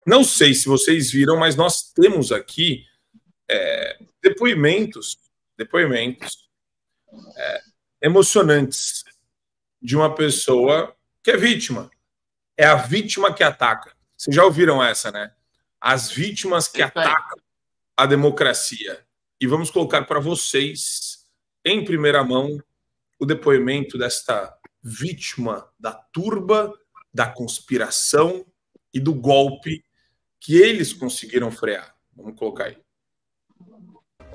Não sei se vocês viram, mas nós temos aqui depoimentos emocionantes de uma pessoa que é vítima. É a vítima que ataca. Vocês já ouviram essa, né? As vítimas que atacam a democracia. E vamos colocar para vocês, em primeira mão, o depoimento desta vítima da turba, da conspiração e do golpe que eles conseguiram frear. Vamos colocar aí.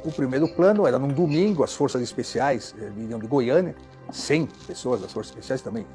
O primeiro plano era num domingo, as forças especiais viriam de Goiânia, 100 pessoas das forças especiais também,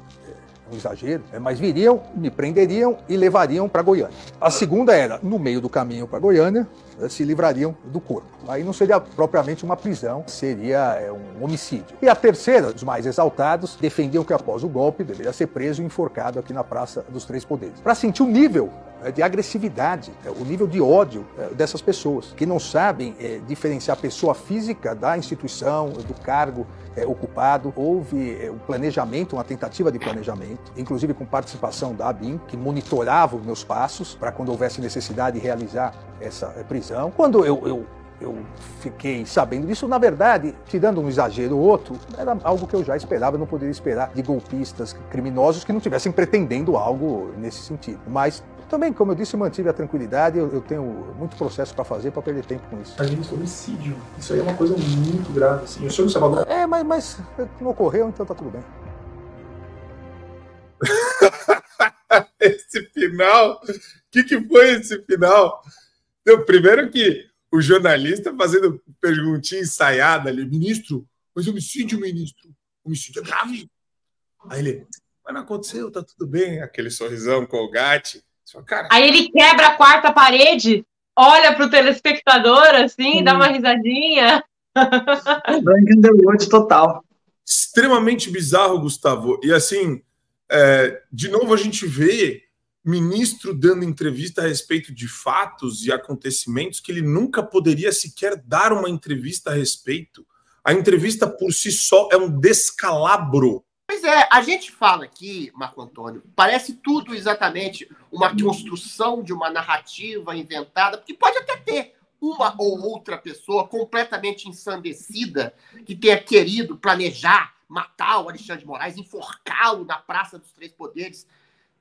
um exagero, mas viriam, me prenderiam e levariam para Goiânia. A segunda era, no meio do caminho para Goiânia, se livrariam do corpo. Aí não seria propriamente uma prisão, seria um homicídio. E a terceira, os mais exaltados, defendiam que após o golpe deveria ser preso e enforcado aqui na Praça dos Três Poderes. Para sentir o nível de agressividade, o nível de ódio dessas pessoas, que não sabem diferenciar a pessoa física da instituição, do cargo ocupado. Houve um planejamento, uma tentativa de planejamento, inclusive com participação da ABIN, que monitorava os meus passos para quando houvesse necessidade de realizar essa prisão. Quando eu fiquei sabendo disso, na verdade, tirando um exagero ou outro, era algo que eu já esperava, eu não poderia esperar de golpistas criminosos que não estivessem pretendendo algo nesse sentido. Mas também, como eu disse, mantive a tranquilidade, eu tenho muito processo para fazer para perder tempo com isso. Mas homicídio, isso aí é uma coisa muito grave, assim. O senhor não sabe agora? Mas não ocorreu, então tá tudo bem. Esse final, o que foi esse final? Então, primeiro que o jornalista fazendo perguntinha ensaiada ali, ministro, mas homicídio, ministro, homicídio é grave. Aí ele, mas não aconteceu, tá tudo bem, aquele sorrisão Colgate. Cara, aí ele quebra a quarta parede, olha pro telespectador assim, dá uma risadinha. Black Underwood total. Extremamente bizarro, Gustavo. E assim, de novo a gente vê ministro dando entrevista a respeito de fatos e acontecimentos que ele nunca poderia sequer dar uma entrevista a respeito. A entrevista por si só é um descalabro. Pois é, a gente fala aqui, Marco Antônio, parece tudo exatamente uma construção de uma narrativa inventada, porque pode até ter uma ou outra pessoa completamente ensandecida que tenha querido planejar matar o Alexandre de Moraes, enforcá-lo na Praça dos Três Poderes.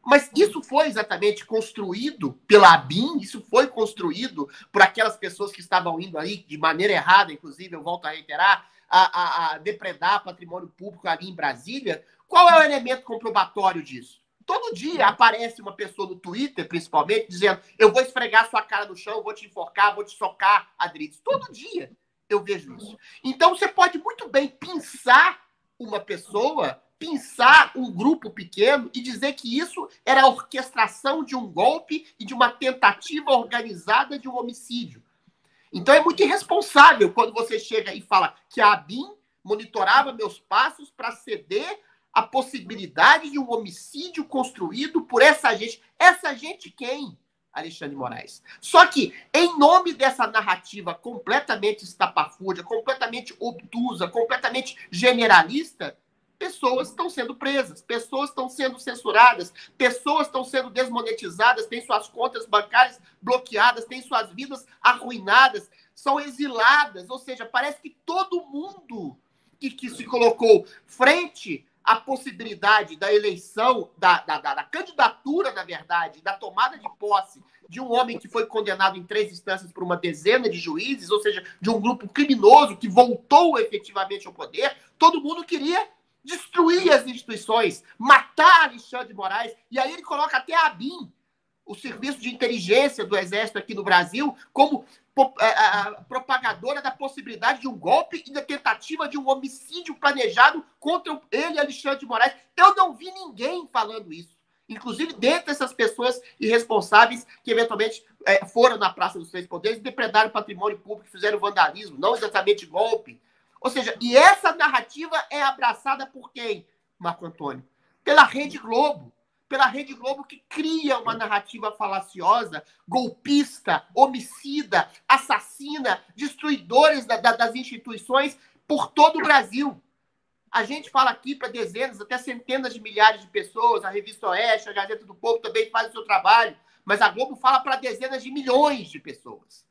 Mas isso foi exatamente construído pela ABIN, isso foi construído por aquelas pessoas que estavam indo ali de maneira errada, inclusive, eu volto a reiterar, a depredar patrimônio público ali em Brasília. Qual é o elemento comprobatório disso? Todo dia aparece uma pessoa no Twitter, principalmente, dizendo: eu vou esfregar sua cara no chão, vou te enforcar, vou te socar, Adriles. Todo dia eu vejo isso. Então você pode muito bem pinçar uma pessoa, pinçar um grupo pequeno e dizer que isso era a orquestração de um golpe e de uma tentativa organizada de um homicídio. Então é muito irresponsável quando você chega e fala que a ABIN monitorava meus passos para ceder a possibilidade de um homicídio construído por essa gente. Essa gente quem? Alexandre de Moraes. Só que, em nome dessa narrativa completamente estapafúrdia, completamente obtusa, completamente generalista, pessoas estão sendo presas, pessoas estão sendo censuradas, pessoas estão sendo desmonetizadas, têm suas contas bancárias bloqueadas, têm suas vidas arruinadas, são exiladas. Ou seja, parece que todo mundo que se colocou frente à possibilidade da eleição, da candidatura, na verdade, da tomada de posse de um homem que foi condenado em 3 instâncias por uma dezena de juízes, ou seja, de um grupo criminoso que voltou efetivamente ao poder, todo mundo queria destruir as instituições, matar Alexandre de Moraes, e aí ele coloca até a ABIN, o Serviço de Inteligência do Exército aqui no Brasil, como propagadora da possibilidade de um golpe e da tentativa de um homicídio planejado contra ele, Alexandre de Moraes. Eu não vi ninguém falando isso. Inclusive, dentre essas pessoas irresponsáveis que, eventualmente, foram na Praça dos Três Poderes, depredaram patrimônio público, fizeram vandalismo, não exatamente golpe. Ou seja, e essa narrativa é abraçada por quem, Marco Antônio? Pela Rede Globo. Pela Rede Globo, que cria uma narrativa falaciosa, golpista, homicida, assassina, destruidores das instituições por todo o Brasil. A gente fala aqui para dezenas, até centenas de milhares de pessoas, a Revista Oeste, a Gazeta do Povo também faz o seu trabalho, mas a Globo fala para dezenas de milhões de pessoas.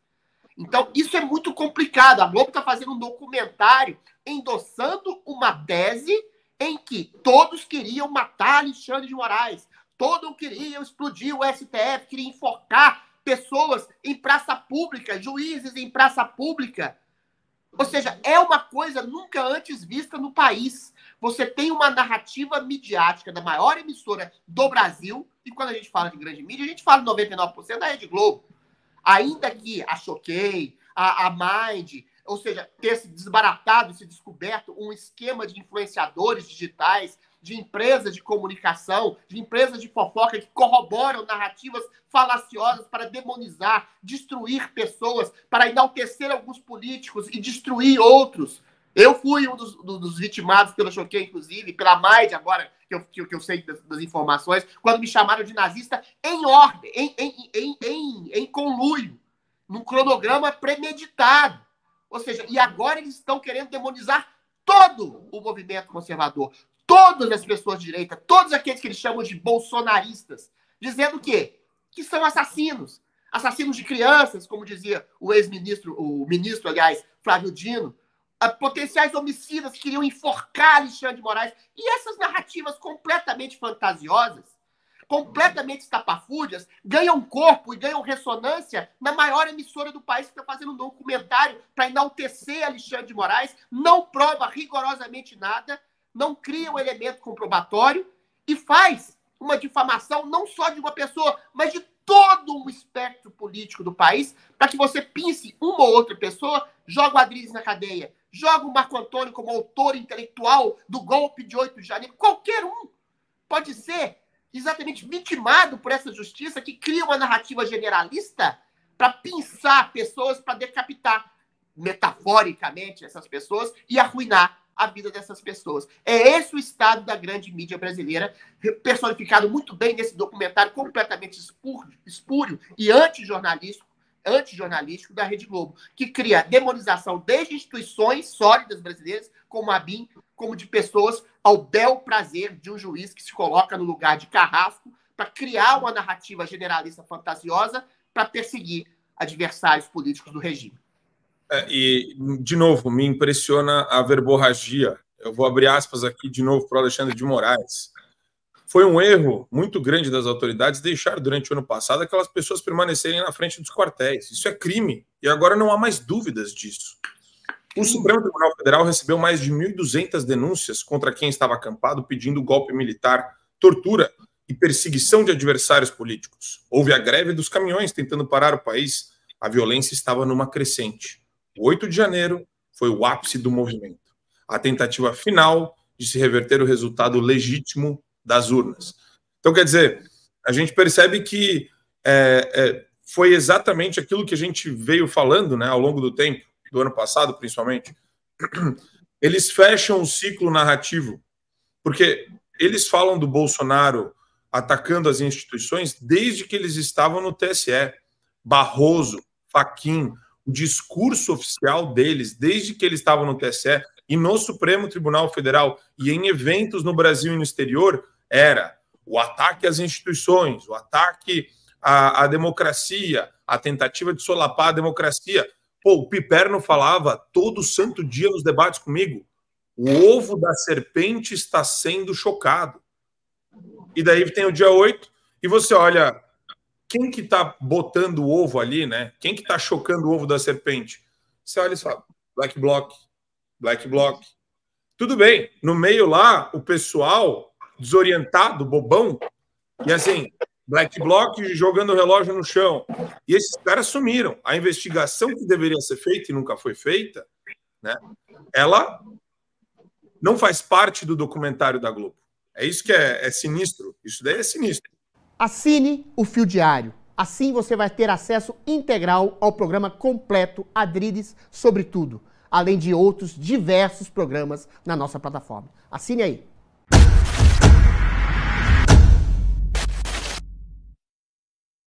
Então, isso é muito complicado. A Globo está fazendo um documentário endossando uma tese em que todos queriam matar Alexandre de Moraes, todos queriam explodir o STF, queriam enforcar pessoas em praça pública, juízes em praça pública. Ou seja, é uma coisa nunca antes vista no país. Você tem uma narrativa midiática da maior emissora do Brasil, e quando a gente fala de grande mídia, a gente fala 99% da Rede Globo. Ainda que a Choquei, a Mind, ou seja, ter se desbaratado, se descoberto um esquema de influenciadores digitais, de empresas de comunicação, de empresas de fofoca que corroboram narrativas falaciosas para demonizar, destruir pessoas, para enaltecer alguns políticos e destruir outros. Eu fui um dos vitimados pela Choquei, inclusive, pela Mind, agora que eu sei das informações, quando me chamaram de nazista em ordem, em conluio, num cronograma premeditado. Ou seja, e agora eles estão querendo demonizar todo o movimento conservador, todas as pessoas de direita, todos aqueles que eles chamam de bolsonaristas, dizendo que são assassinos, assassinos de crianças, como dizia o ex-ministro, aliás, Flávio Dino, potenciais homicidas que queriam enforcar Alexandre de Moraes. E essas narrativas completamente fantasiosas, completamente estapafúrdias, ganham corpo e ganham ressonância na maior emissora do país, que está fazendo um documentário para enaltecer Alexandre de Moraes, não prova rigorosamente nada, não cria um elemento comprobatório e faz uma difamação não só de uma pessoa, mas de todo um espectro político do país, para que você pince uma ou outra pessoa, joga o Adriles na cadeia, joga o Marco Antônio como autor intelectual do golpe de 8 de janeiro. Qualquer um pode ser exatamente vitimado por essa justiça que cria uma narrativa generalista para pinçar pessoas, para decapitar metaforicamente essas pessoas e arruinar a vida dessas pessoas. É esse o estado da grande mídia brasileira, personificado muito bem nesse documentário completamente espúrio e antijornalístico da Rede Globo, que cria demonização desde instituições sólidas brasileiras, como a BIM, como de pessoas, ao bel prazer de um juiz que se coloca no lugar de carrasco para criar uma narrativa generalista fantasiosa para perseguir adversários políticos do regime. E, de novo, me impressiona a verborragia. Eu vou abrir aspas aqui de novo para o Alexandre de Moraes. Foi um erro muito grande das autoridades deixar durante o ano passado aquelas pessoas permanecerem na frente dos quartéis. Isso é crime e agora não há mais dúvidas disso. O Supremo Tribunal Federal recebeu mais de 1.200 denúncias contra quem estava acampado pedindo golpe militar, tortura e perseguição de adversários políticos. Houve a greve dos caminhões tentando parar o país. A violência estava numa crescente. O 8 de janeiro foi o ápice do movimento. A tentativa final de se reverter o resultado legítimo das urnas. Então, quer dizer, a gente percebe que foi exatamente aquilo que a gente veio falando, né, ao longo do tempo, do ano passado, principalmente. Eles fecham o ciclo narrativo, porque eles falam do Bolsonaro atacando as instituições desde que eles estavam no TSE. Barroso, Fachin, o discurso oficial deles, desde que eles estavam no TSE e no Supremo Tribunal Federal e em eventos no Brasil e no exterior, era o ataque às instituições, o ataque à democracia, a tentativa de solapar a democracia. Pô, o Piperno falava todo santo dia nos debates comigo: o ovo da serpente está sendo chocado. E daí tem o dia 8 e você olha quem que está botando o ovo ali, né? Quem que está chocando o ovo da serpente? Você olha e fala: Black Bloc, Black Bloc. Tudo bem, no meio lá, o pessoal desorientado, bobão, e assim, Black Bloc jogando o relógio no chão. E esses caras sumiram. A investigação que deveria ser feita e nunca foi feita, né? Ela não faz parte do documentário da Globo. É isso que é sinistro. Isso daí é sinistro. Assine o Fio Diário. Assim você vai ter acesso integral ao programa completo Adriles sobre tudo, além de outros diversos programas na nossa plataforma. Assine aí.